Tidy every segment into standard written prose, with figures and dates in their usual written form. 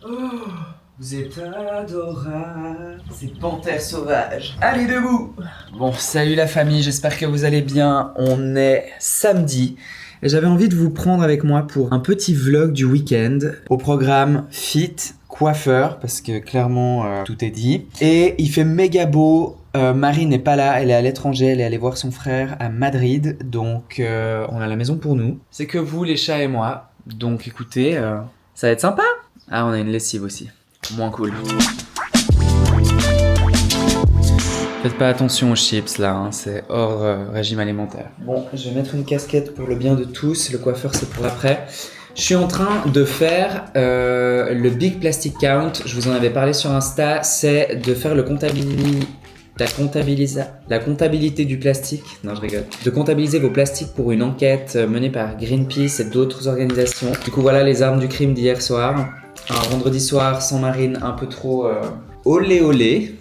Vous êtes adorable. C'est panthère sauvage. Allez debout. Bon, salut la famille, j'espère que vous allez bien. On est samedi. Et j'avais envie de vous prendre avec moi pour un petit vlog du week-end. Au programme fit, coiffeur, parce que clairement tout est dit. Et il fait méga beau. Marie n'est pas là, elle est à l'étranger, elle est allée voir son frère à Madrid. Donc on a la maison pour nous. C'est que vous, les chats et moi. Donc écoutez, ça va être sympa. Ah, on a une lessive aussi. Moins cool. Faites pas attention aux chips là, hein, c'est hors régime alimentaire. Bon, je vais mettre une casquette pour le bien de tous, le coiffeur c'est pour après. Je suis en train de faire le Big Plastic Count, je vous en avais parlé sur Insta, c'est de faire la comptabilité du plastique. Non, je rigole. De comptabiliser vos plastiques pour une enquête menée par Greenpeace et d'autres organisations. Du coup, voilà les armes du crime d'hier soir. Un vendredi soir sans Marine, un peu trop olé olé.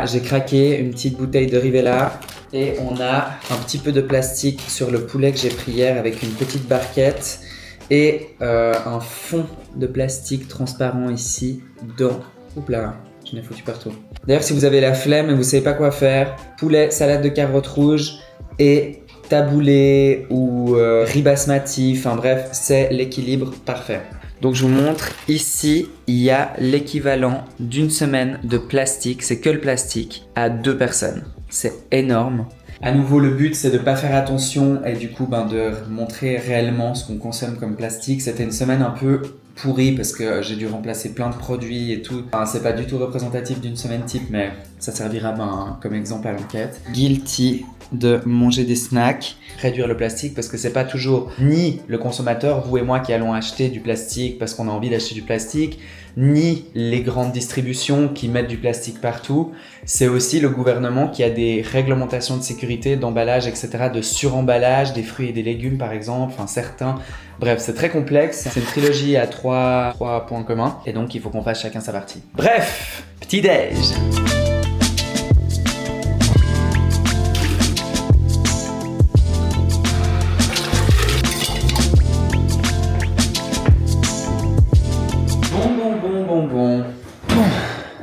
J'ai craqué une petite bouteille de Rivella et on a un petit peu de plastique sur le poulet que j'ai pris hier avec une petite barquette et un fond de plastique transparent ici dans... Oups là, j'en ai foutu partout. D'ailleurs, si vous avez la flemme et vous savez pas quoi faire, poulet, salade de carottes rouges et taboulé ou riz basmati, enfin bref, c'est l'équilibre parfait. Donc je vous montre, ici, il y a l'équivalent d'une semaine de plastique, c'est que le plastique, à 2 personnes. C'est énorme. À nouveau, le but, c'est de ne pas faire attention et du coup, de montrer réellement ce qu'on consomme comme plastique. C'était une semaine un peu pourrie parce que j'ai dû remplacer plein de produits et tout. Enfin, c'est pas du tout représentatif d'une semaine type, mais ça servira comme exemple à l'enquête. Guilty de manger des snacks, réduire le plastique parce que c'est pas toujours ni le consommateur, vous et moi qui allons acheter du plastique parce qu'on a envie d'acheter du plastique, ni les grandes distributions qui mettent du plastique partout, c'est aussi le gouvernement qui a des réglementations de sécurité, d'emballage, etc., de suremballage, des fruits et des légumes par exemple, enfin certains. Bref, c'est très complexe, c'est une trilogie à 3 points communs et donc il faut qu'on fasse chacun sa partie. Bref, petit déj.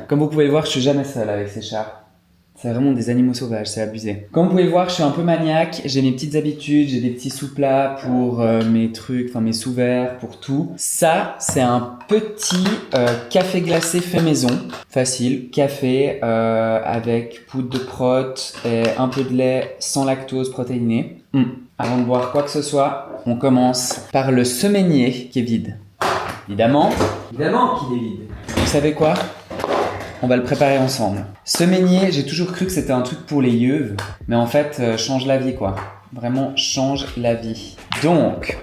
Comme vous pouvez le voir, je suis jamais seul avec ces chats. C'est vraiment des animaux sauvages, c'est abusé. Comme vous pouvez le voir, je suis un peu maniaque, j'ai mes petites habitudes, j'ai des petits sous-plats pour mes trucs, enfin mes sous-verts, pour tout. Ça, c'est un petit café glacé fait maison, facile. Café avec poudre de prot et un peu de lait sans lactose protéiné. Avant de boire quoi que ce soit, on commence par le semainier qui est vide. Évidemment qu'il est vide. Vous savez quoi ? On va le préparer ensemble. Semainier, j'ai toujours cru que c'était un truc pour les yeux, mais en fait, change la vie quoi. Vraiment, change la vie. Donc,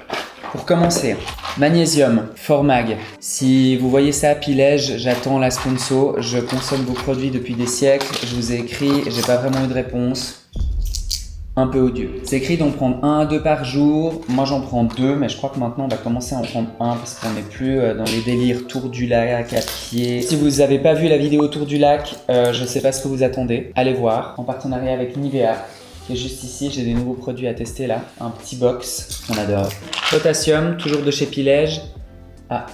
pour commencer, magnésium, Formag. Si vous voyez ça, Pilège, j'attends la sponsor. Je consomme vos produits depuis des siècles. Je vous ai écrit, j'ai pas vraiment eu de réponse. Un peu odieux. C'est écrit d'en prendre 1 à 2 par jour. Moi j'en prends 2, mais je crois que maintenant on va commencer à en prendre 1 parce qu'on n'est plus dans les délires tour du lac à pied. Si vous n'avez pas vu la vidéo tour du lac, je sais pas ce que vous attendez. Allez voir. En partenariat avec Nivea, qui est juste ici. J'ai des nouveaux produits à tester là. Un petit box, on adore. Potassium, toujours de chez Pilège. Ah.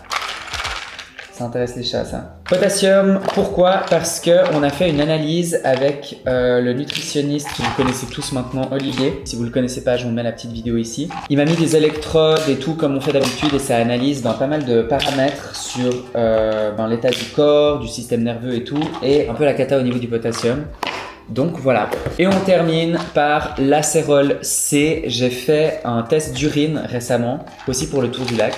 Ça intéresse les chats, ça. Potassium, pourquoi ? Parce qu'on a fait une analyse avec le nutritionniste que vous connaissez tous maintenant, Olivier. Si vous ne le connaissez pas, je vous mets la petite vidéo ici. Il m'a mis des électrodes et tout comme on fait d'habitude et ça analyse pas mal de paramètres sur l'état du corps, du système nerveux et tout, et un peu la cata au niveau du potassium. Donc voilà. Et on termine par l'acérol C. J'ai fait un test d'urine récemment, aussi pour le tour du lac.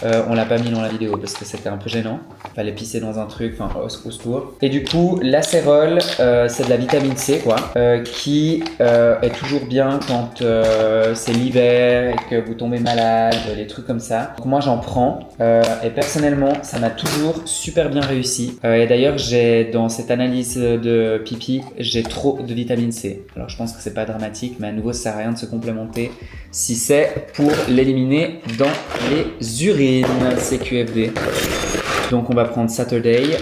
On l'a pas mis dans la vidéo parce que c'était un peu gênant. Fallait pisser dans un truc, enfin au secours. Et du coup, l'acérol, c'est de la vitamine C quoi, qui est toujours bien quand c'est l'hiver et que vous tombez malade, les trucs comme ça. Donc moi j'en prends et personnellement ça m'a toujours super bien réussi. Et d'ailleurs dans cette analyse de pipi, j'ai trop de vitamine C. Alors je pense que c'est pas dramatique, mais à nouveau ça sert à rien de se complémenter si c'est pour l'éliminer dans les urines. CQFD. Donc on va prendre Saturday,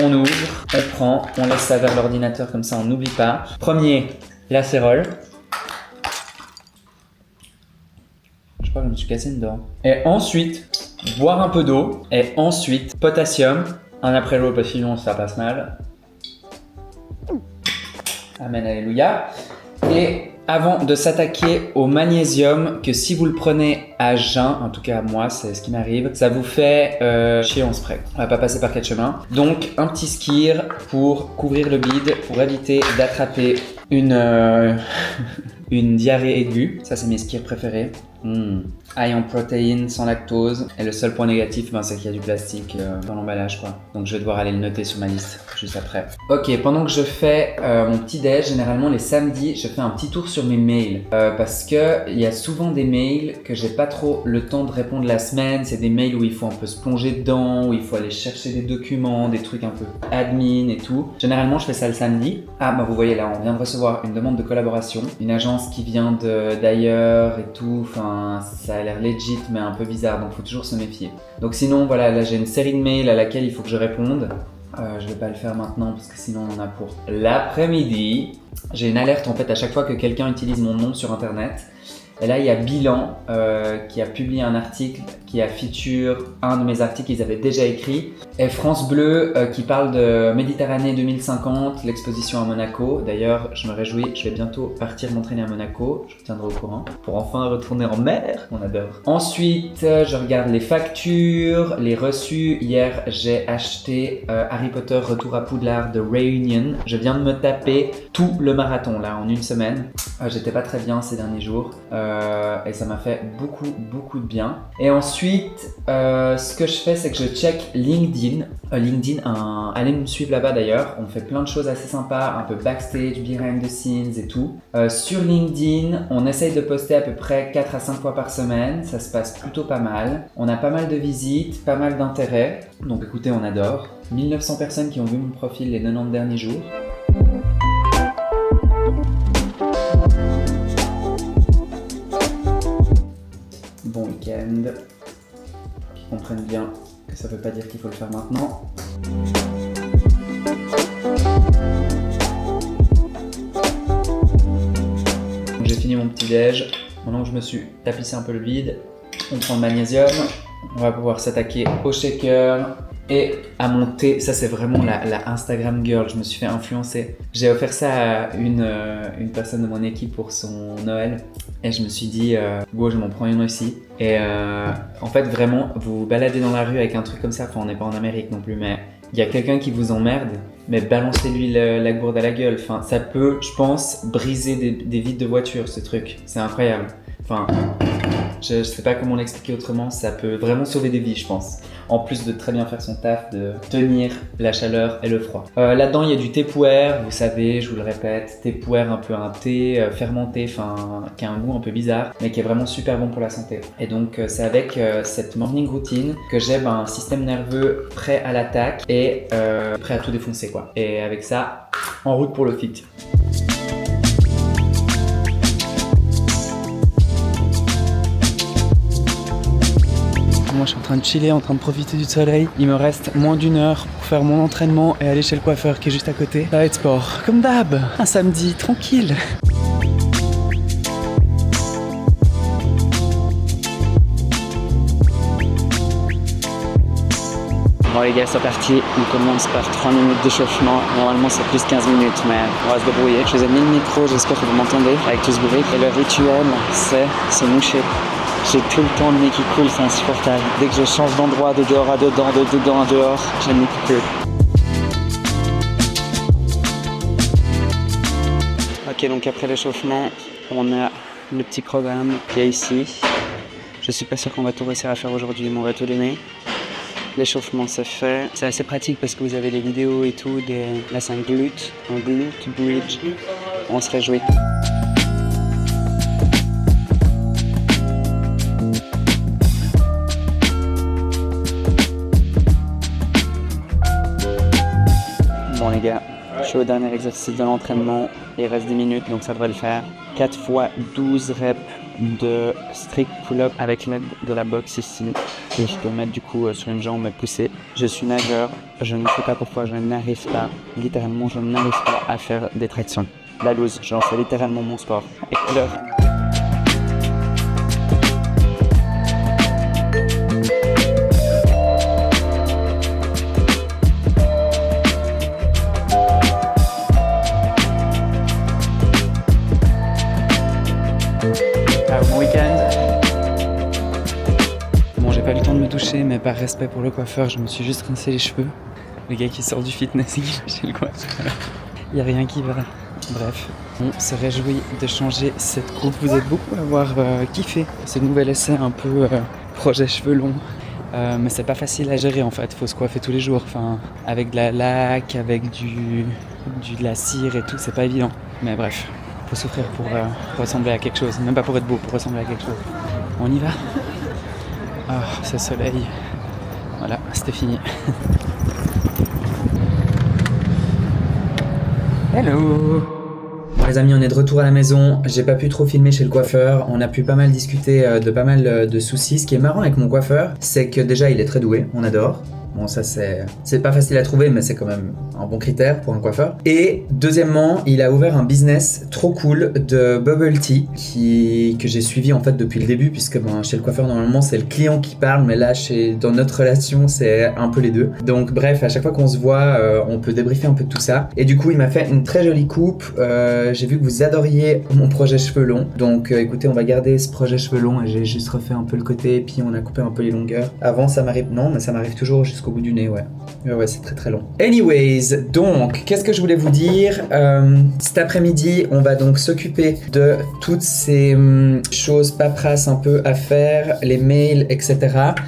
on ouvre, on prend, on laisse ça vers l'ordinateur comme ça on n'oublie pas. Premier, l'acérol. Je crois que je me suis cassé une dent. Et ensuite, boire un peu d'eau et ensuite potassium, un après l'autre parce que sinon ça passe mal. Amen, alléluia. Et avant de s'attaquer au magnésium, que si vous le prenez à jeun, en tout cas moi c'est ce qui m'arrive, ça vous fait chier en spray. On va pas passer par quatre chemins. Donc un petit skir pour couvrir le bide, pour éviter d'attraper une diarrhée aiguë. Ça c'est mes skirs préférés. High en protéines, sans lactose. Et le seul point négatif, c'est qu'il y a du plastique dans l'emballage, quoi. Donc je vais devoir aller le noter sur ma liste juste après. Ok, pendant que je fais mon petit déj, généralement les samedis, je fais un petit tour sur mes mails parce que il y a souvent des mails que j'ai pas trop le temps de répondre la semaine. C'est des mails où il faut un peu se plonger dedans, où il faut aller chercher des documents, des trucs un peu admin et tout. Généralement, je fais ça le samedi. Ah bah vous voyez là, on vient de recevoir une demande de collaboration, une agence qui vient d'ailleurs et tout. Enfin, ça a l'air legit mais un peu bizarre, donc faut toujours se méfier. Donc sinon voilà, là j'ai une série de mails à laquelle il faut que je réponde. Je vais pas le faire maintenant parce que sinon on en a pour l'après-midi. J'ai une alerte en fait à chaque fois que quelqu'un utilise mon nom sur internet. Et là il y a Bilan qui a publié un article qui a feature un de mes articles qu'ils avaient déjà écrit. Et France Bleu qui parle de Méditerranée 2050, l'exposition à Monaco. D'ailleurs, je me réjouis, je vais bientôt partir m'entraîner à Monaco. Je vous tiendrai au courant pour enfin retourner en mer. On adore. Ensuite, je regarde les factures, les reçus. Hier, j'ai acheté Harry Potter Retour à Poudlard de Reunion. Je viens de me taper tout le marathon là en une semaine. J'étais pas très bien ces derniers jours et ça m'a fait beaucoup de bien. Et ensuite, ce que je fais, c'est que je check LinkedIn. Allez me suivre là-bas d'ailleurs. On fait plein de choses assez sympas, un peu backstage, behind the scenes et tout. Sur LinkedIn, on essaye de poster à peu près 4 à 5 fois par semaine. Ça se passe plutôt pas mal. On a pas mal de visites, pas mal d'intérêt. Donc écoutez, on adore. 1900 personnes qui ont vu mon profil les 90 derniers jours. Bon week-end. Qu'ils comprennent bien que ça veut pas dire qu'il faut le faire maintenant. Donc, j'ai fini mon petit déj. Maintenant que je me suis tapissé un peu le vide, on prend le magnésium. On va pouvoir s'attaquer au shaker et à mon thé. Ça c'est vraiment la Instagram girl, je me suis fait influencer. J'ai offert ça à une personne de mon équipe pour son Noël. Et je me suis dit, je m'en prends une aussi. Et en fait, vraiment, vous vous baladez dans la rue avec un truc comme ça. Enfin, on n'est pas en Amérique non plus, mais il y a quelqu'un qui vous emmerde, mais balancez-lui la gourde à la gueule. Enfin, ça peut, je pense, briser des vitres de voiture, ce truc. C'est incroyable. Enfin, je sais pas comment l'expliquer autrement. Ça peut vraiment sauver des vies, je pense. En plus de très bien faire son taf, de tenir la chaleur et le froid. Là-dedans, il y a du thé puer, vous savez, je vous le répète, thé puer, un peu un thé fermenté, qui a un goût un peu bizarre, mais qui est vraiment super bon pour la santé. Et donc, c'est avec cette morning routine que j'ai un système nerveux prêt à l'attaque et prêt à tout défoncer, quoi. Et avec ça, en route pour le fit. Moi je suis en train de chiller, en train de profiter du soleil. Il me reste moins d'1 heure pour faire mon entraînement et aller chez le coiffeur qui est juste à côté. Ça va être sport, comme d'hab, un samedi tranquille. Bon les gars, c'est parti. On commence par 3 minutes d'échauffement. Normalement c'est plus 15 minutes, mais on va se débrouiller. Je vous ai mis le micro, j'espère que vous m'entendez avec tout ce bruit. Et le rituel, c'est se moucher. J'ai tout le temps le nez qui coule, c'est insupportable. Dès que je change d'endroit, de dehors à dedans, de dedans à dehors, j'ai le nez qui coule. Ok, donc après l'échauffement, on a le petit programme qui est ici. Je suis pas sûr qu'on va tout réussir à faire aujourd'hui, mais on va tout donner. L'échauffement c'est fait. C'est assez pratique parce que vous avez les vidéos et tout. Là c'est un glute bridge. On se réjouit. Bon les gars, je suis au dernier exercice de l'entraînement, il reste 10 minutes donc ça devrait le faire. 4 fois 12 reps de strict pull-up avec l'aide de la box ici. Et je peux mettre du coup sur une jambe et pousser. Je suis nageur, je ne sais pas pourquoi je n'arrive pas, littéralement je n'arrive pas à faire des tractions. La loose, j'en fais littéralement mon sport. Et l'heure. pas eu le temps de me doucher, mais par respect pour le coiffeur, je me suis juste rincé les cheveux. Le gars qui sort du fitness et qui va chez le coiffeur. Y a rien qui va. Bref, on se réjouit de changer cette coupe. Vous êtes beaucoup à avoir kiffé ce nouvel essai un peu projet cheveux longs. Mais c'est pas facile à gérer en fait, faut se coiffer tous les jours. Enfin, avec de la laque, avec de la cire et tout, c'est pas évident. Mais bref, faut souffrir pour ressembler à quelque chose. Même pas pour être beau, pour ressembler à quelque chose. On y va. Ah, ce soleil. Voilà, c'était fini. Hello! Bon les amis, on est de retour à la maison. J'ai pas pu trop filmer chez le coiffeur. On a pu pas mal discuter de pas mal de soucis. Ce qui est marrant avec mon coiffeur, c'est que déjà il est très doué, on adore. Bon, ça c'est pas facile à trouver, mais c'est quand même un bon critère pour un coiffeur. Et deuxièmement, il a ouvert un business trop cool de bubble tea que j'ai suivi en fait depuis le début, puisque chez le coiffeur normalement c'est le client qui parle, mais là dans notre relation c'est un peu les deux. Donc bref, à chaque fois qu'on se voit, on peut débriefer un peu de tout ça. Et du coup, il m'a fait une très jolie coupe. J'ai vu que vous adoriez mon projet cheveux longs, donc écoutez, on va garder ce projet cheveux longs et j'ai juste refait un peu le côté, et puis on a coupé un peu les longueurs. Avant ça m'arrive toujours jusqu'au bout du nez, ouais. Ouais, c'est très très long. Anyways, donc, qu'est-ce que je voulais vous dire? Cet après-midi, on va donc s'occuper de toutes ces choses paperasses un peu à faire, les mails, etc.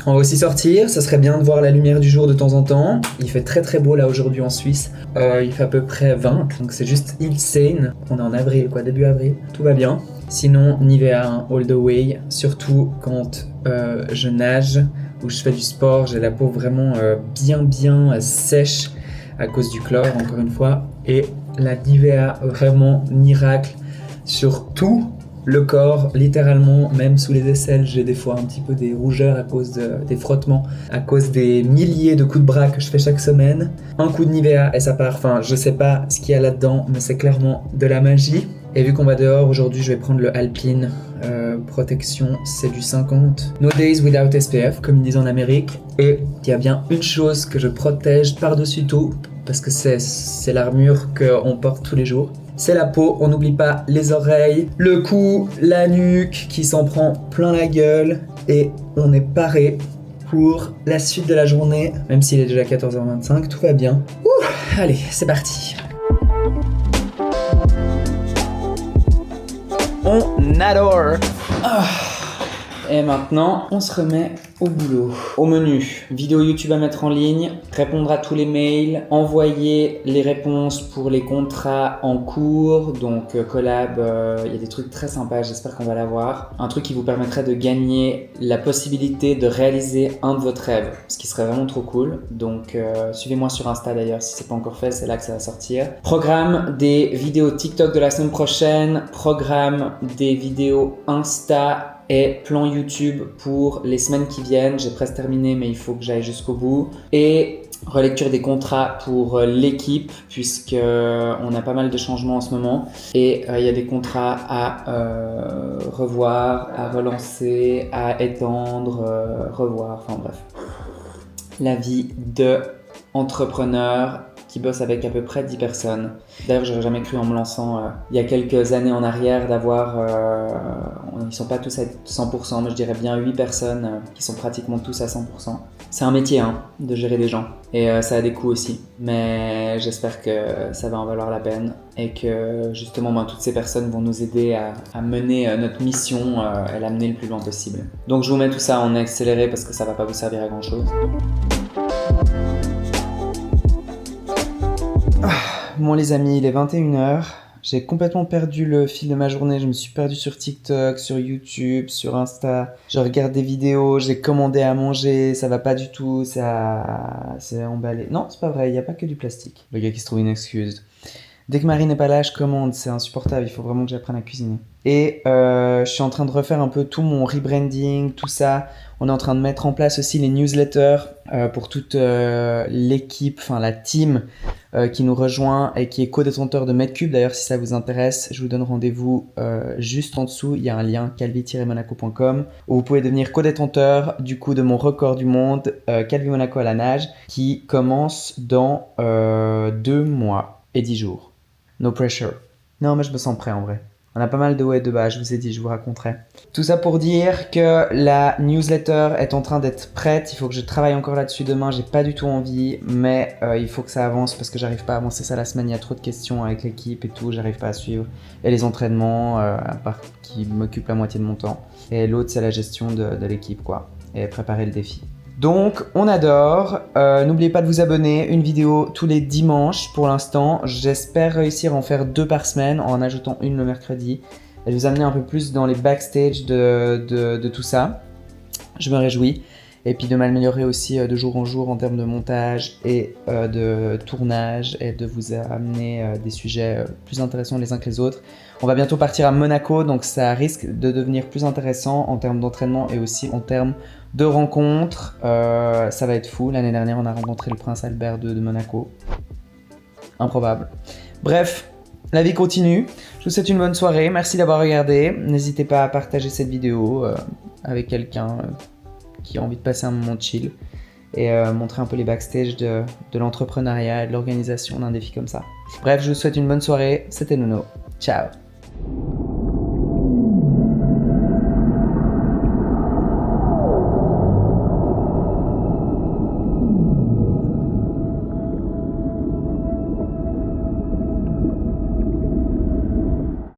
On va aussi sortir, ça serait bien de voir la lumière du jour de temps en temps. Il fait très très beau là aujourd'hui en Suisse. Il fait à peu près 20, donc c'est juste insane. On est en avril, quoi, début avril. Tout va bien. Sinon, Nivea all the way, surtout quand je nage ou je fais du sport, j'ai la peau vraiment bien sèche à cause du chlore, encore une fois. Et la Nivea, vraiment miracle sur tout le corps, littéralement, même sous les aisselles. J'ai des fois un petit peu des rougeurs à cause des frottements, à cause des milliers de coups de bras que je fais chaque semaine. Un coup de Nivea et ça part. Enfin, je sais pas ce qu'il y a là-dedans, mais c'est clairement de la magie. Et vu qu'on va dehors, aujourd'hui je vais prendre le Alpine protection, c'est du 50. No days without SPF, comme ils disent en Amérique. Et il y a bien une chose que je protège par-dessus tout, parce que c'est l'armure qu'on porte tous les jours. C'est la peau, on n'oublie pas les oreilles, le cou, la nuque qui s'en prend plein la gueule. Et on est paré pour la suite de la journée, même s'il est déjà 14h25, tout va bien. Ouh, allez, c'est parti. On adore. Et maintenant, on se remet au boulot. Au menu, vidéo YouTube à mettre en ligne, répondre à tous les mails, envoyer les réponses pour les contrats en cours, donc collab, il y a des trucs très sympas, j'espère qu'on va l'avoir. Un truc qui vous permettrait de gagner la possibilité de réaliser un de vos rêves, ce qui serait vraiment trop cool. Donc suivez-moi sur Insta d'ailleurs, si c'est pas encore fait, c'est là que ça va sortir. Programme des vidéos TikTok de la semaine prochaine, programme des vidéos Insta et plan YouTube pour les semaines qui viennent. J'ai presque terminé, mais il faut que j'aille jusqu'au bout. Et relecture des contrats pour l'équipe, puisqu'on a pas mal de changements en ce moment. Et il y a des contrats à revoir, à relancer, à étendre, revoir, enfin bref. La vie de entrepreneur qui bosse avec à peu près 10 personnes. D'ailleurs, j'aurais jamais cru en me lançant il y a quelques années en arrière d'avoir... ils sont pas tous à 100%, mais je dirais bien 8 personnes qui sont pratiquement tous à 100%. C'est un métier de gérer des gens et ça a des coûts aussi. Mais j'espère que ça va en valoir la peine et que justement toutes ces personnes vont nous aider à mener notre mission et l'amener le plus loin possible. Donc je vous mets tout ça en accéléré parce que ça va pas vous servir à grand chose. Bon les amis, il est 21h, j'ai complètement perdu le fil de ma journée, je me suis perdu sur TikTok, sur YouTube, sur Insta, je regarde des vidéos, j'ai commandé à manger, ça va pas du tout, ça c'est emballé. Non, c'est pas vrai, il n'y a pas que du plastique. Le gars qui se trouve une excuse. Dès que Marie n'est pas là, je commande, c'est insupportable, il faut vraiment que j'apprenne à cuisiner. Et je suis en train de refaire un peu tout mon rebranding, tout ça. On est en train de mettre en place aussi les newsletters pour toute l'équipe, enfin la team qui nous rejoint et qui est co-détenteur de Medcube. D'ailleurs, si ça vous intéresse, je vous donne rendez-vous juste en dessous. Il y a un lien calvi-monaco.com où vous pouvez devenir co-détenteur du coup de mon record du monde Calvi Monaco à la nage qui commence dans 2 mois et 10 jours. No pressure. Non, mais je me sens prêt en vrai. On a pas mal de hauts et de bas, je vous ai dit, je vous raconterai. Tout ça pour dire que la newsletter est en train d'être prête. Il faut que je travaille encore là-dessus demain. J'ai pas du tout envie, mais il faut que ça avance parce que j'arrive pas à avancer ça la semaine. Il y a trop de questions avec l'équipe et tout. J'arrive pas à suivre. Et les entraînements, à part qui m'occupent la moitié de mon temps. Et l'autre, c'est la gestion de l'équipe, quoi. Et préparer le défi. Donc, on adore. N'oubliez pas de vous abonner. Une vidéo tous les dimanches pour l'instant. J'espère réussir à en faire 2 par semaine en ajoutant une le mercredi. Et vous amener un peu plus dans les backstage de tout ça. Je me réjouis. Et puis de m'améliorer aussi de jour en jour en termes de montage et de tournage et de vous amener des sujets plus intéressants les uns que les autres. On va bientôt partir à Monaco, donc ça risque de devenir plus intéressant en termes d'entraînement et aussi en termes de rencontres. Ça va être fou. L'année dernière, on a rencontré le prince Albert II de Monaco. Improbable. Bref, la vie continue. Je vous souhaite une bonne soirée. Merci d'avoir regardé. N'hésitez pas à partager cette vidéo avec quelqu'un qui a envie de passer un moment chill et montrer un peu les backstage de l'entrepreneuriat et de l'organisation d'un défi comme ça. Bref, je vous souhaite une bonne soirée. C'était Nuno. Ciao.